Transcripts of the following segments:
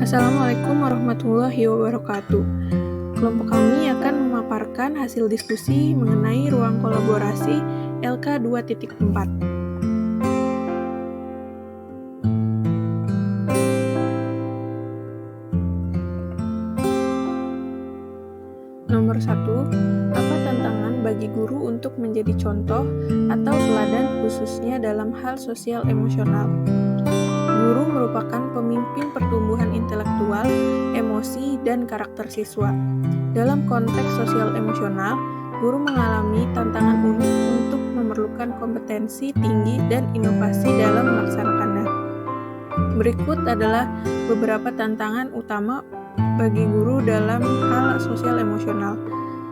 Assalamualaikum warahmatullahi wabarakatuh. Kelompok kami akan memaparkan hasil diskusi mengenai ruang kolaborasi LK 2.4. Nomor 1, apa tantangan bagi guru untuk menjadi contoh atau teladan khususnya dalam hal sosial emosional? Guru merupakan pemimpin pertumbuhan intelektual, emosi, dan karakter siswa. Dalam konteks sosial emosional, guru mengalami tantangan unik untuk memerlukan kompetensi tinggi dan inovasi dalam melaksanakannya. Berikut adalah beberapa tantangan utama bagi guru dalam hal sosial emosional.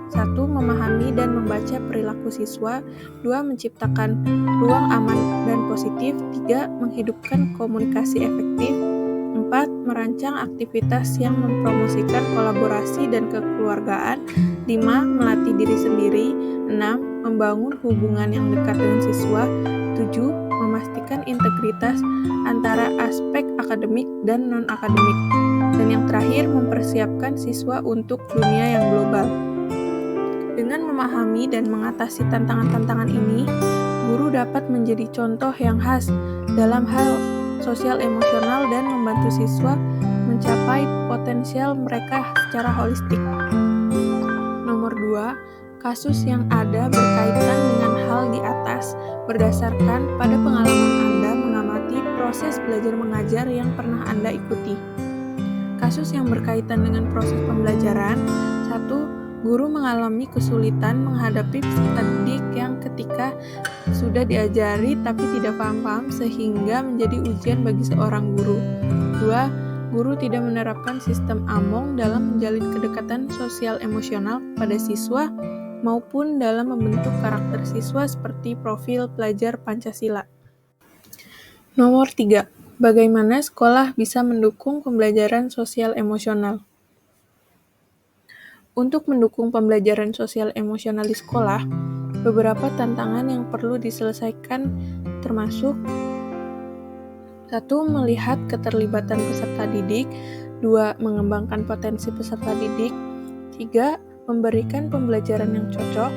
1. Memahami dan membaca perilaku siswa. 2. Menciptakan ruang aman dan positif. 3. Menghidupkan komunikasi efektif. 4. Merancang aktivitas yang mempromosikan kolaborasi dan kekeluargaan. 5. Melatih diri sendiri. 6. Membangun hubungan yang dekat dengan siswa. 7. Memastikan integritas antara aspek akademik dan non-akademik. Dan yang terakhir, mempersiapkan siswa untuk dunia yang global. Dengan memahami dan mengatasi tantangan-tantangan ini, guru dapat menjadi contoh yang khas dalam hal sosial emosional dan membantu siswa mencapai potensial mereka secara holistik. Nomor 2, kasus yang ada berkaitan dengan hal di atas berdasarkan pada pengalaman Anda mengamati proses belajar mengajar yang pernah Anda ikuti. Kasus yang berkaitan dengan proses pembelajaran. 1. Guru mengalami kesulitan menghadapi peserta didik yang ketika sudah diajari tapi tidak paham-paham sehingga menjadi ujian bagi seorang guru. 2. Guru tidak menerapkan sistem AMONG dalam menjalin kedekatan sosial emosional pada siswa maupun dalam membentuk karakter siswa seperti profil pelajar Pancasila. Nomor 3. Bagaimana sekolah bisa mendukung pembelajaran sosial emosional? Untuk mendukung pembelajaran sosial emosional di sekolah, beberapa tantangan yang perlu diselesaikan termasuk 1. Melihat keterlibatan peserta didik. 2. Mengembangkan potensi peserta didik. 3. Memberikan pembelajaran yang cocok.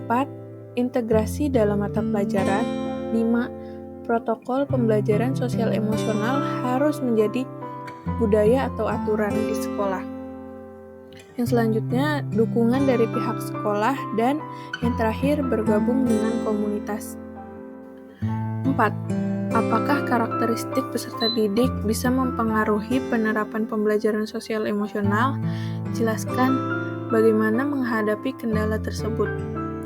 4. Integrasi dalam mata pelajaran. 5. Protokol pembelajaran sosial emosional harus menjadi budaya atau aturan di sekolah. Yang selanjutnya, dukungan dari pihak sekolah, dan yang terakhir, bergabung dengan komunitas. 4. Apakah karakteristik peserta didik bisa mempengaruhi penerapan pembelajaran sosial emosional? Jelaskan bagaimana menghadapi kendala tersebut.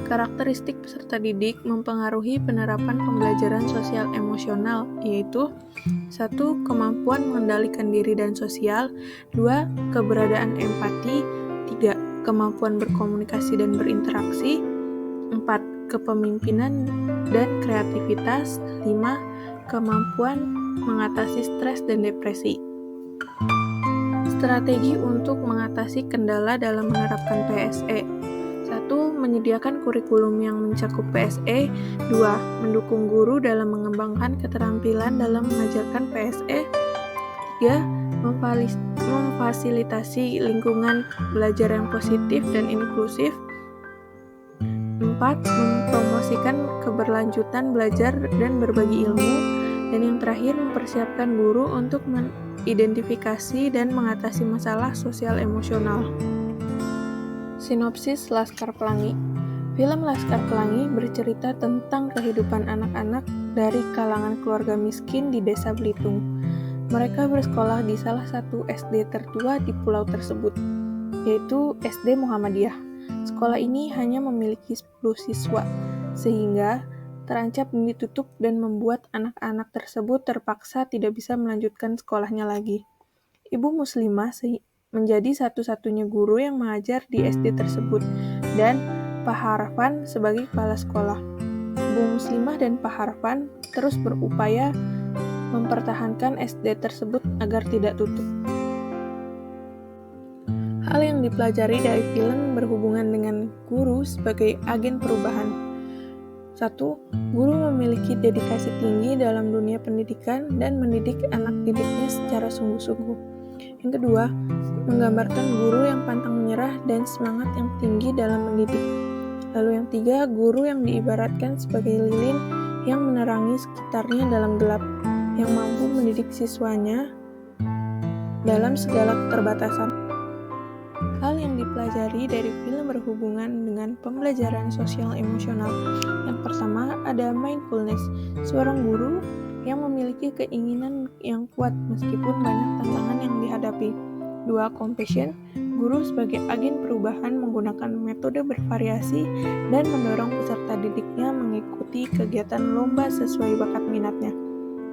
Karakteristik peserta didik mempengaruhi penerapan pembelajaran sosial emosional, yaitu 1. Kemampuan mengendalikan diri dan sosial. 2. Keberadaan empati. 3. Kemampuan berkomunikasi dan berinteraksi. 4. Kepemimpinan dan kreativitas. 5. Kemampuan mengatasi stres dan depresi. Strategi untuk mengatasi kendala dalam menerapkan PSE. 1. Menyediakan kurikulum yang mencakup PSE. 2. Mendukung guru dalam mengembangkan keterampilan dalam mengajarkan PSE. 3. Memfasilitasi lingkungan belajar yang positif dan inklusif. 4. Mempromosikan keberlanjutan belajar dan berbagi ilmu. Dan yang terakhir, mempersiapkan guru untuk mengidentifikasi dan mengatasi masalah sosial emosional. Sinopsis Laskar Pelangi. Film Laskar Pelangi bercerita tentang kehidupan anak-anak dari kalangan keluarga miskin di Desa Belitung. Mereka bersekolah di salah satu SD tertua di pulau tersebut, yaitu SD Muhammadiyah. Sekolah ini hanya memiliki 10 siswa, sehingga terancam ditutup dan membuat anak-anak tersebut terpaksa tidak bisa melanjutkan sekolahnya lagi. Ibu Muslimah menjadi satu-satunya guru yang mengajar di SD tersebut, dan Pak Harfan sebagai kepala sekolah. Ibu Muslimah dan Pak Harfan terus berupaya mempertahankan SD tersebut agar tidak tutup. Hal yang dipelajari dari film berhubungan dengan guru sebagai agen perubahan. 1. Guru memiliki dedikasi tinggi dalam dunia pendidikan dan mendidik anak didiknya secara sungguh-sungguh. Yang kedua, menggambarkan guru yang pantang menyerah dan semangat yang tinggi dalam mendidik. Lalu yang ketiga, guru yang diibaratkan sebagai lilin yang menerangi sekitarnya dalam gelap, yang mampu mendidik siswanya dalam segala keterbatasan. Hal yang dipelajari dari film berhubungan dengan pembelajaran sosial emosional. Yang pertama ada mindfulness, seorang guru yang memiliki keinginan yang kuat meskipun banyak tantangan yang dihadapi. 2. Compassion, guru sebagai agen perubahan menggunakan metode bervariasi dan mendorong peserta didiknya mengikuti kegiatan lomba sesuai bakat minatnya.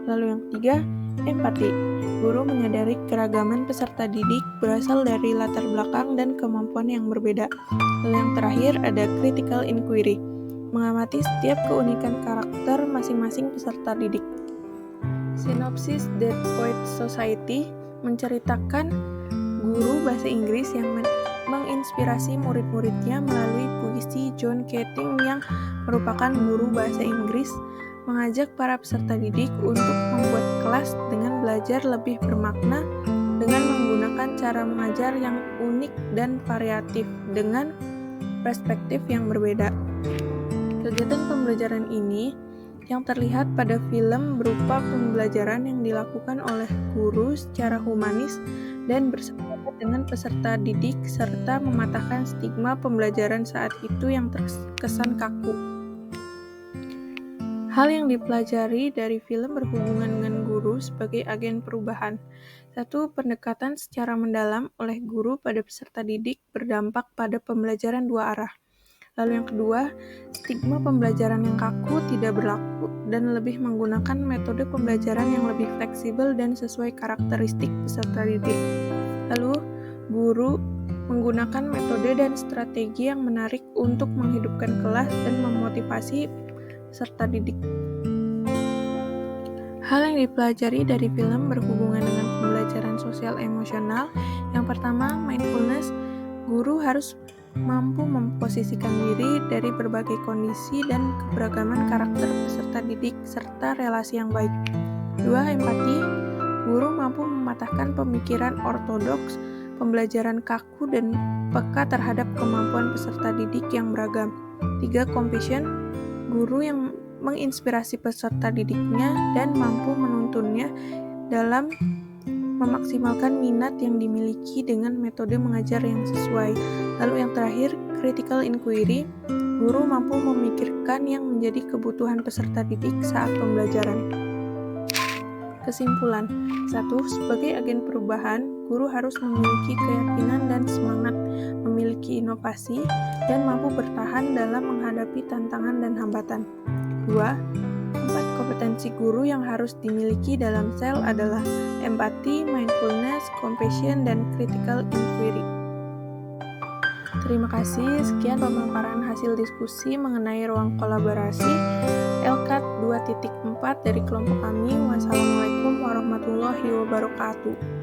Lalu yang ketiga, empati. Guru menyadari keragaman peserta didik berasal dari latar belakang dan kemampuan yang berbeda. Lalu yang terakhir ada critical inquiry, mengamati setiap keunikan karakter masing-masing peserta didik. Sinopsis Dead Poet Society menceritakan guru bahasa Inggris yang menginspirasi murid-muridnya melalui puisi John Keating yang merupakan guru bahasa Inggris, mengajak para peserta didik untuk membuat kelas dengan belajar lebih bermakna dengan menggunakan cara mengajar yang unik dan variatif dengan perspektif yang berbeda. Kegiatan pembelajaran ini yang terlihat pada film berupa pembelajaran yang dilakukan oleh guru secara humanis dan bersahabat dengan peserta didik serta mematahkan stigma pembelajaran saat itu yang terkesan kaku. Hal yang dipelajari dari film berhubungan dengan guru sebagai agen perubahan. 1. Pendekatan secara mendalam oleh guru pada peserta didik berdampak pada pembelajaran dua arah. Lalu yang kedua, stigma pembelajaran yang kaku tidak berlaku dan lebih menggunakan metode pembelajaran yang lebih fleksibel dan sesuai karakteristik peserta didik. Lalu, guru menggunakan metode dan strategi yang menarik untuk menghidupkan kelas dan memotivasi peserta didik. Hal yang dipelajari dari film berhubungan dengan pembelajaran sosial emosional. Yang pertama, mindfulness. Guru harus mampu memposisikan diri dari berbagai kondisi dan keberagaman karakter peserta didik serta relasi yang baik. 2. Empati. Guru mampu mematahkan pemikiran ortodoks, pembelajaran kaku dan peka terhadap kemampuan peserta didik yang beragam. 3. Compassion. Guru yang menginspirasi peserta didiknya dan mampu menuntunnya dalam memaksimalkan minat yang dimiliki dengan metode mengajar yang sesuai. Lalu yang terakhir, critical inquiry. Guru mampu memikirkan yang menjadi kebutuhan peserta didik saat pembelajaran. Kesimpulan. 1. Sebagai agen perubahan, guru harus memiliki keyakinan dan semangat, memiliki inovasi, dan mampu bertahan dalam menghadapi tantangan dan hambatan. 2. 4 kompetensi guru yang harus dimiliki dalam sel adalah empati, mindfulness, compassion, dan critical inquiry. Terima kasih, sekian pemaparan hasil diskusi mengenai ruang kolaborasi LKAT 2.4 dari kelompok kami. Wassalamualaikum warahmatullahi wabarakatuh.